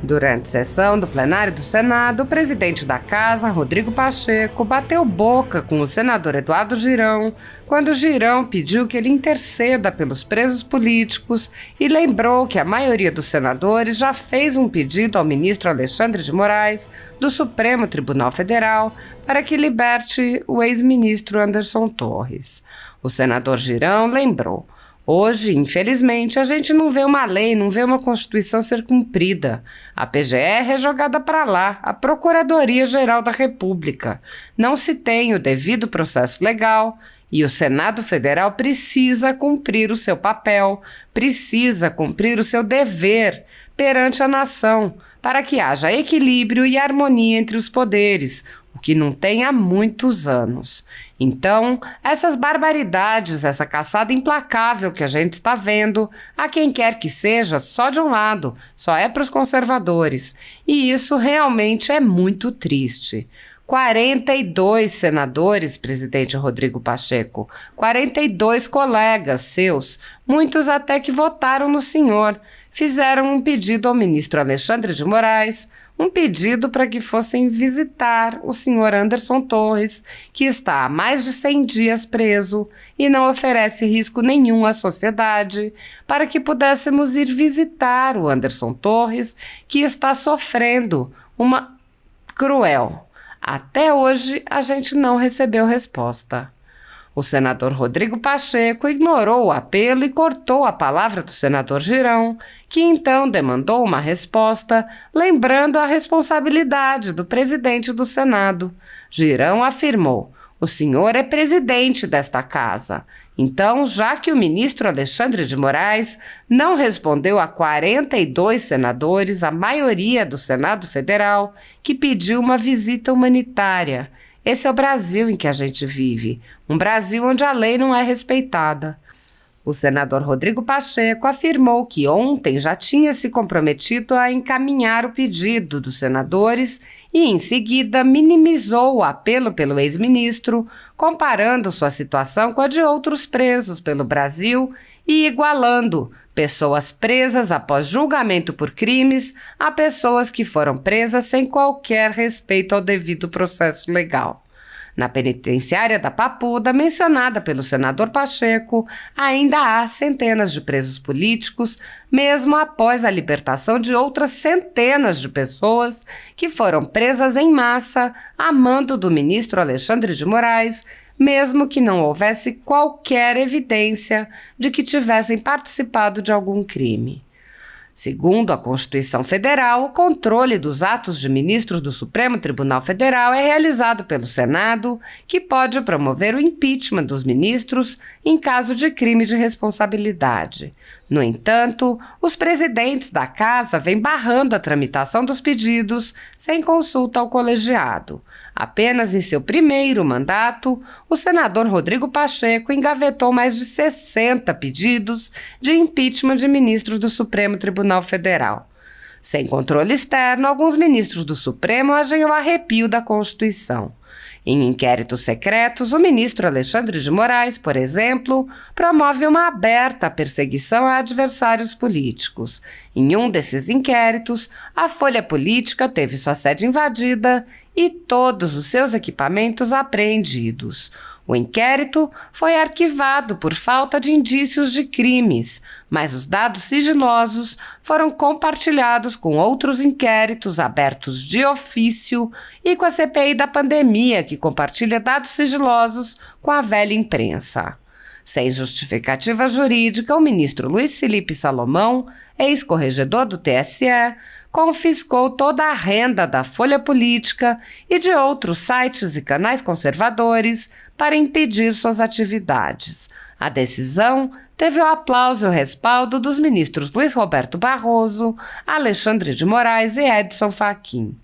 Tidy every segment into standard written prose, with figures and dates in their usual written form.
Durante sessão do plenário do Senado, o presidente da Casa, Rodrigo Pacheco, bateu boca com o senador Eduardo Girão quando Girão pediu que ele interceda pelos presos políticos e lembrou que a maioria dos senadores já fez um pedido ao ministro Alexandre de Moraes, do Supremo Tribunal Federal, para que liberte o ex-ministro Anderson Torres. O senador Girão lembrou: hoje, infelizmente, a gente não vê uma lei, não vê uma Constituição ser cumprida. A PGR é jogada para lá, a Procuradoria-Geral da República. Não se tem o devido processo legal e o Senado Federal precisa cumprir o seu papel, precisa cumprir o seu dever perante a nação, para que haja equilíbrio e harmonia entre os poderes, o que não tem há muitos anos. Então, essas barbaridades, essa caçada implacável que a gente está vendo, a quem quer que seja, só de um lado, só é para os conservadores. E isso realmente é muito triste. 42 senadores, presidente Rodrigo Pacheco, 42 colegas seus, muitos até que votaram no senhor, fizeram um pedido ao ministro Alexandre de Moraes, um pedido para que fossem visitar o senhor Anderson Torres, que está há mais de 100 dias preso e não oferece risco nenhum à sociedade, para que pudéssemos ir visitar o Anderson Torres, que está sofrendo uma cruel. Até hoje, a gente não recebeu resposta. O senador Rodrigo Pacheco ignorou o apelo e cortou a palavra do senador Girão, que então demandou uma resposta, lembrando a responsabilidade do presidente do Senado. Girão afirmou: o senhor é presidente desta casa. Então, já que o ministro Alexandre de Moraes não respondeu a 42 senadores, a maioria do Senado Federal, que pediu uma visita humanitária. Esse é o Brasil em que a gente vive, um Brasil onde a lei não é respeitada. O senador Rodrigo Pacheco afirmou que ontem já tinha se comprometido a encaminhar o pedido dos senadores e, em seguida, minimizou o apelo pelo ex-ministro, comparando sua situação com a de outros presos pelo Brasil e igualando pessoas presas após julgamento por crimes a pessoas que foram presas sem qualquer respeito ao devido processo legal. Na penitenciária da Papuda, mencionada pelo senador Pacheco, ainda há centenas de presos políticos, mesmo após a libertação de outras centenas de pessoas que foram presas em massa a mando do ministro Alexandre de Moraes, mesmo que não houvesse qualquer evidência de que tivessem participado de algum crime. Segundo a Constituição Federal, o controle dos atos de ministros do Supremo Tribunal Federal é realizado pelo Senado, que pode promover o impeachment dos ministros em caso de crime de responsabilidade. No entanto, os presidentes da Casa vêm barrando a tramitação dos pedidos sem consulta ao colegiado. Apenas em seu primeiro mandato, o senador Rodrigo Pacheco engavetou mais de 60 pedidos de impeachment de ministros do Supremo Tribunal Federal. Sem controle externo, alguns ministros do Supremo agem ao arrepio da Constituição. Em inquéritos secretos, o ministro Alexandre de Moraes, por exemplo, promove uma aberta perseguição a adversários políticos. Em um desses inquéritos, a Folha Política teve sua sede invadida e todos os seus equipamentos apreendidos. O inquérito foi arquivado por falta de indícios de crimes, mas os dados sigilosos foram compartilhados com outros inquéritos abertos de ofício e com a CPI da pandemia, que compartilha dados sigilosos com a velha imprensa. Sem justificativa jurídica, o ministro Luiz Felipe Salomão, ex-corregedor do TSE, confiscou toda a renda da Folha Política e de outros sites e canais conservadores para impedir suas atividades. A decisão teve o aplauso e o respaldo dos ministros Luiz Roberto Barroso, Alexandre de Moraes e Edson Fachin.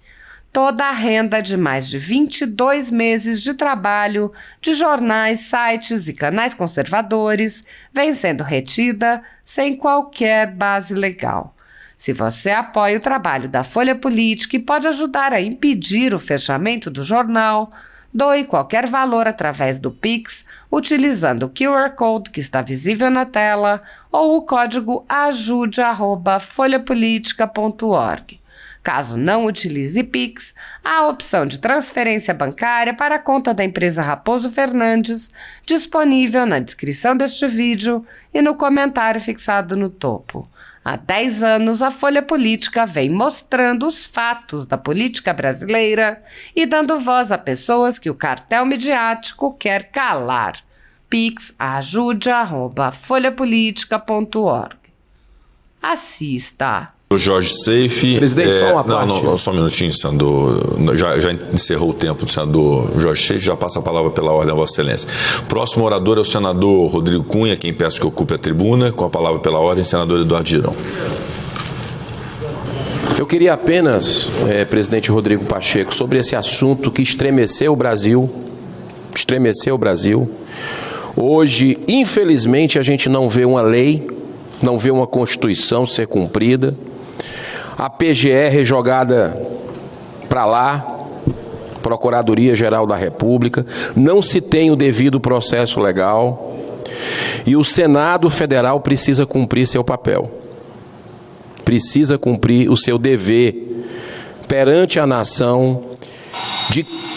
Toda a renda de mais de 22 meses de trabalho de jornais, sites e canais conservadores vem sendo retida sem qualquer base legal. Se você apoia o trabalho da Folha Política e pode ajudar a impedir o fechamento do jornal, doe qualquer valor através do Pix, utilizando o QR Code que está visível na tela ou o código ajude@folhapolitica.org. Caso não utilize Pix, há a opção de transferência bancária para a conta da empresa Raposo Fernandes, disponível na descrição deste vídeo e no comentário fixado no topo. Há 10 anos, a Folha Política vem mostrando os fatos da política brasileira e dando voz a pessoas que o cartel midiático quer calar. pix@ajude@folhapolitica.org. Assista. O Jorge Seife. Presidente, só uma parte. Não, só um minutinho, senador. Já encerrou o tempo do senador Jorge Seife, já passa a palavra pela ordem a Vossa Excelência. Próximo orador é o senador Rodrigo Cunha, quem peço que ocupe a tribuna. Com a palavra pela ordem, senador Eduardo Girão. Eu queria apenas, presidente Rodrigo Pacheco, sobre esse assunto que estremeceu o Brasil. Hoje, infelizmente, a gente não vê uma lei, não vê uma Constituição ser cumprida. A PGR jogada para lá, Procuradoria-Geral da República, não se tem o devido processo legal e o Senado Federal precisa cumprir seu papel, precisa cumprir o seu dever perante a nação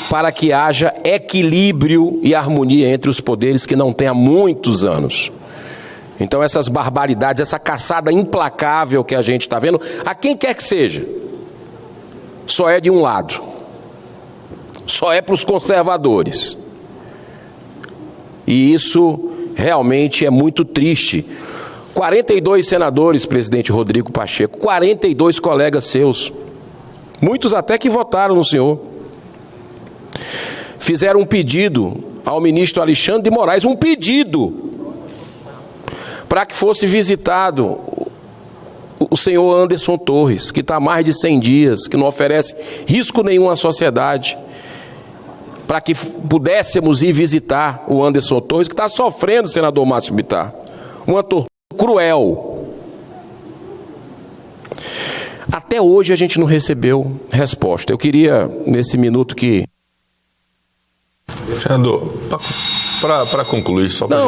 para que haja equilíbrio e harmonia entre os poderes que não tem há muitos anos. Então essas barbaridades, essa caçada implacável que a gente está vendo, a quem quer que seja, só é de um lado, só é para os conservadores. E isso realmente é muito triste. 42 senadores, presidente Rodrigo Pacheco, 42 colegas seus, muitos até que votaram no senhor, fizeram um pedido ao ministro Alexandre de Moraes, um pedido para que fosse visitado o senhor Anderson Torres, que está há mais de 100 dias, que não oferece risco nenhum à sociedade, para que pudéssemos ir visitar o Anderson Torres, que está sofrendo, senador Márcio Bittar, uma tortura cruel. Até hoje a gente não recebeu resposta. Eu queria, nesse minuto que... Senador, para concluir, só para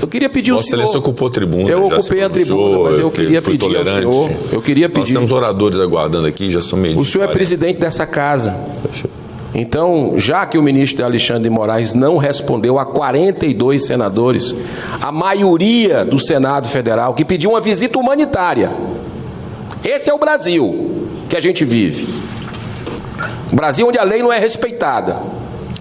eu queria pedir ao senhor... Vossa Excelência ocupou a tribuna. Eu ocupei a tribuna, mas eu queria pedir ao senhor... Nós temos oradores aguardando aqui, já são meio... O senhor é presidente dessa casa. Então, já que o ministro Alexandre de Moraes não respondeu a 42 senadores, a maioria do Senado Federal, que pediu uma visita humanitária. Esse é o Brasil que a gente vive. O Brasil onde a lei não é respeitada.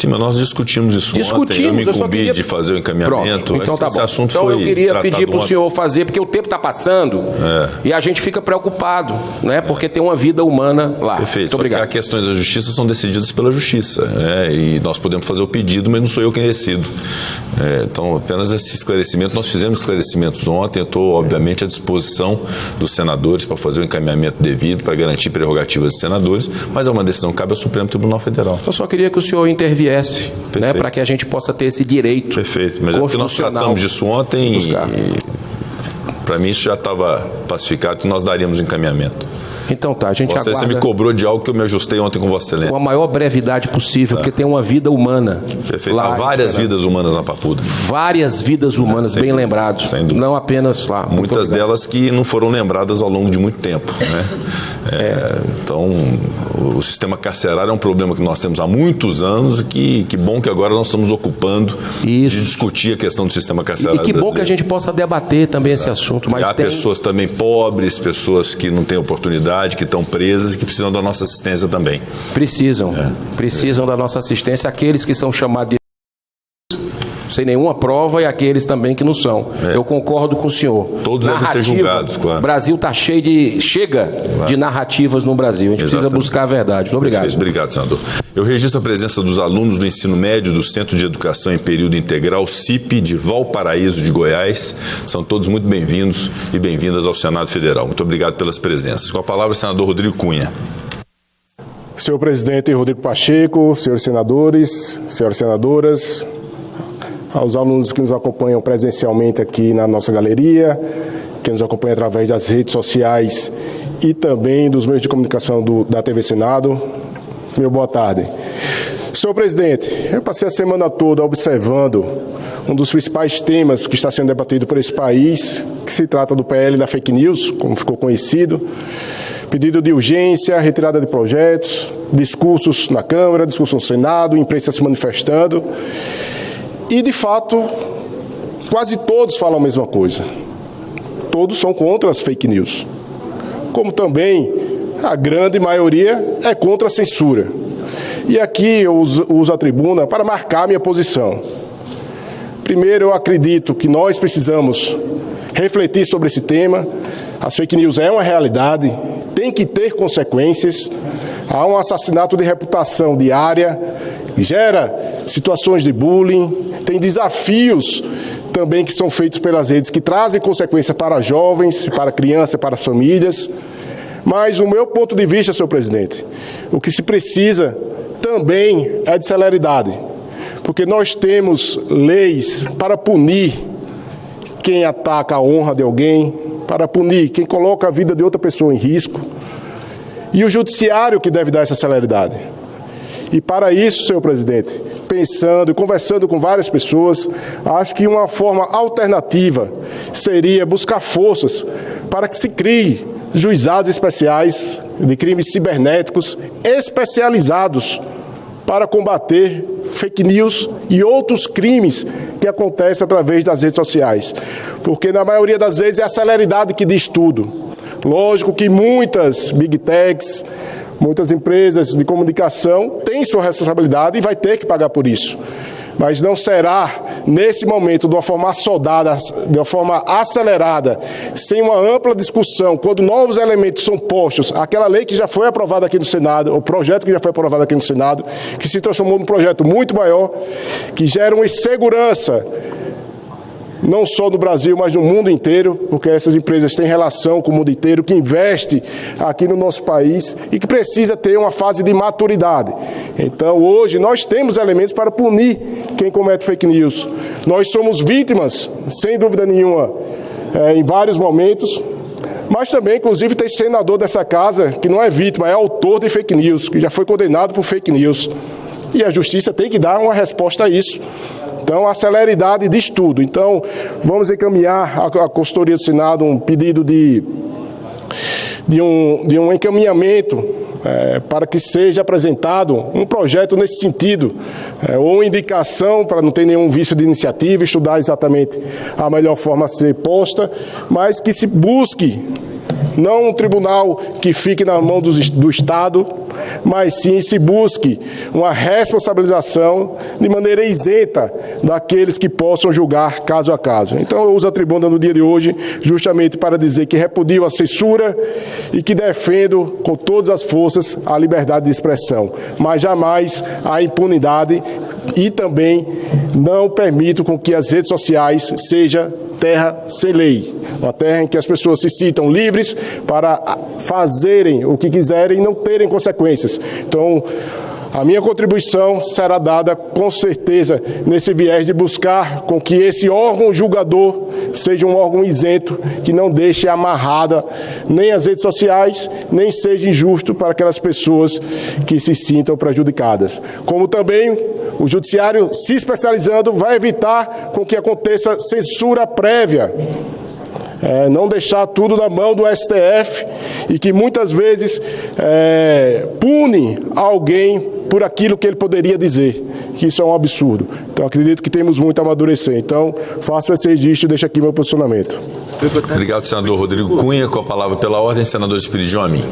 Sim, mas nós discutimos isso ontem. Eu me incumbi de fazer o encaminhamento. Pronto, então tá bom. Esse assunto então foi eu queria pedir para o ontem. senhor fazer, porque o tempo está passando e a gente fica preocupado, né? Porque tem uma vida humana lá. Perfeito. Muito obrigado. Só que as questões da justiça são decididas pela justiça, né? E nós podemos fazer o pedido, mas não sou eu quem decido. Então, apenas esse esclarecimento. Nós fizemos esclarecimentos ontem. Eu estou, obviamente, à disposição dos senadores para fazer o encaminhamento devido, para garantir prerrogativas dos senadores, mas é uma decisão que cabe ao Supremo Tribunal Federal. Eu só queria que o senhor interviesse, né, para que a gente possa ter esse direito. Perfeito, mas é porque nós tratamos disso ontem e para mim isso já estava pacificado e nós daríamos encaminhamento. Então tá, a gente aguarda. Você me cobrou de algo que eu me ajustei ontem com Vossa Excelência. Com a maior brevidade possível, porque tem uma vida humana. Perfeito, há várias vidas humanas na Papuda. Várias vidas humanas, bem lembrados. Sem dúvida. Não apenas lá. Muitas delas que não foram lembradas ao longo de muito tempo, né? Então, o sistema carcerário é um problema que nós temos há muitos anos e que bom que agora nós estamos ocupando de discutir a questão do sistema carcerário. E que bom que a gente possa debater também esse assunto. Mas há pessoas também pobres, pessoas que não têm oportunidade, que estão presas e que precisam da nossa assistência também. Precisam da nossa assistência, aqueles que são chamados de sem nenhuma prova e aqueles também que não são. Eu concordo com o senhor. Todos devem ser julgados, claro. O Brasil está cheio de narrativas no Brasil. A gente precisa buscar a verdade. Muito obrigado. Perfeito. Obrigado, senador. Eu registro a presença dos alunos do ensino médio do Centro de Educação em Período Integral, CIP, de Valparaíso, de Goiás. São todos muito bem-vindos e bem-vindas ao Senado Federal. Muito obrigado pelas presenças. Com a palavra, o senador Rodrigo Cunha. Senhor presidente Rodrigo Pacheco, senhores senadores, senhoras senadoras, aos alunos que nos acompanham presencialmente aqui na nossa galeria, que nos acompanham através das redes sociais e também dos meios de comunicação da TV Senado, meu boa tarde. Senhor presidente, eu passei a semana toda observando um dos principais temas que está sendo debatido por esse país, que se trata do PL da fake news, como ficou conhecido, Pedido de urgência, retirada de projetos, discursos na Câmara, discursos no Senado, imprensa se manifestando. E, de fato, quase todos falam a mesma coisa. Todos são contra as fake news. Como também a grande maioria é contra a censura. E aqui eu uso a tribuna para marcar minha posição. Primeiro, eu acredito que nós precisamos refletir sobre esse tema. As fake news é uma realidade, tem que ter consequências. Há um assassinato de reputação diária, gera situações de bullying, tem desafios também que são feitos pelas redes que trazem consequências para jovens, para crianças, para as famílias. Mas, no meu ponto de vista, senhor presidente, o que se precisa também é de celeridade, porque nós temos leis para punir quem ataca a honra de alguém, para punir quem coloca a vida de outra pessoa em risco, e o judiciário que deve dar essa celeridade. E para isso, senhor presidente, pensando e conversando com várias pessoas, acho que uma forma alternativa seria buscar forças para que se crie juizados especiais de crimes cibernéticos especializados para combater fake news e outros crimes que acontecem através das redes sociais. Porque na maioria das vezes é a celeridade que diz tudo. Lógico que muitas big techs, muitas empresas de comunicação têm sua responsabilidade e vai ter que pagar por isso. Mas não será, nesse momento, de uma forma assodada, de uma forma acelerada, sem uma ampla discussão, quando novos elementos são postos, aquela lei que já foi aprovada aqui no Senado, o projeto que já foi aprovado aqui no Senado, que se transformou num projeto muito maior, que gera uma insegurança, não só no Brasil, mas no mundo inteiro, porque essas empresas têm relação com o mundo inteiro, que investe aqui no nosso país e que precisa ter uma fase de maturidade. Então, hoje, nós temos elementos para punir quem comete fake news. Nós somos vítimas, sem dúvida nenhuma, em vários momentos, mas também, inclusive, tem senador dessa casa que não é vítima, é autor de fake news, que já foi condenado por fake news. E a justiça tem que dar uma resposta a isso. Então, a celeridade diz tudo. Então, vamos encaminhar à consultoria do Senado um pedido de um encaminhamento para que seja apresentado um projeto nesse sentido, ou uma indicação para não ter nenhum vício de iniciativa, estudar exatamente a melhor forma a ser posta, mas que se busque não um tribunal que fique na mão do Estado, mas sim se busque uma responsabilização de maneira isenta daqueles que possam julgar caso a caso. Então eu uso a tribuna no dia de hoje justamente para dizer que repudio a censura e que defendo com todas as forças a liberdade de expressão, mas jamais a impunidade, e também não permito com que as redes sociais sejam terra sem lei, uma terra em que as pessoas se sintam livres para fazerem o que quiserem e não terem consequências. Então, a minha contribuição será dada, com certeza, nesse viés de buscar com que esse órgão julgador seja um órgão isento, que não deixe amarrada nem as redes sociais, nem seja injusto para aquelas pessoas que se sintam prejudicadas. Como também o judiciário, se especializando, vai evitar com que aconteça censura prévia. Não deixar tudo na mão do STF e que muitas vezes pune alguém por aquilo que ele poderia dizer, que isso é um absurdo. Então, acredito que temos muito a amadurecer. Então, faço esse registro e deixo aqui meu posicionamento. Obrigado, senador Rodrigo Cunha. Com a palavra pela ordem, senador Espírito de Homem.